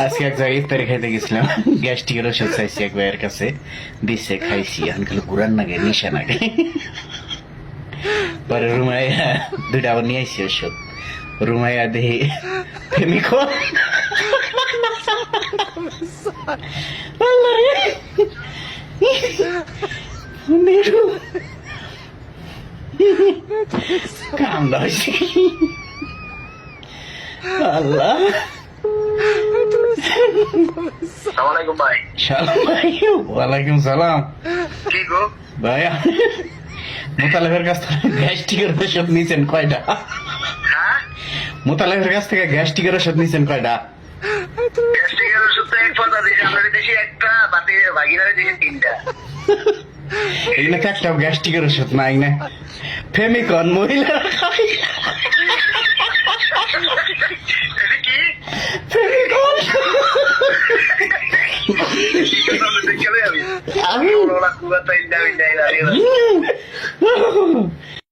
আজকে এক জায়গায় ইফতারি খাইতে গেছিলাম, গ্যাস্ট্রিকের ওষুধ চাইছি এক ভাইয়ের কাছে, দিচ্ছে, খাইছি। এখন খালি ঘুরান নাগে, নিশা নাগে। পরে রুমাইয়া দুইটা আবার নিয়ে আসছি ওষুধ। রুমাইয়া দেখি প্রেমিকো কান্দা হয়েছে। আল্লাহ, আসসালামাইকুম ভাই। সালাম ভাই। ওয়ালাইকুম সালাম। কি গো ভাই, মোতালেবের কাছ থেকে গ্যাস্ট্রিকের ওষুধ নিয়েছেন কয়টা? হ্যাঁ, মোতালেবের কাছ থেকে গ্যাস্ট্রিকের ওষুধ নিয়েছেন কয়টা? গ্যাস্ট্রিকের ওষুধ তো এক পয়সা দিয়েছে, আপনার দেশে একটা, বাকি বাকিনারে দেশে তিনটা। এখানে তো একটাও গ্যাস্ট্রিকের ওষুধ নাই না। ফেমিকন মহিলারা খায়। এটা কি? ফেমিকন দেখে আমি আমি ওরা কুয়াতে ইন্ডা ইন্ডা ইন্ডা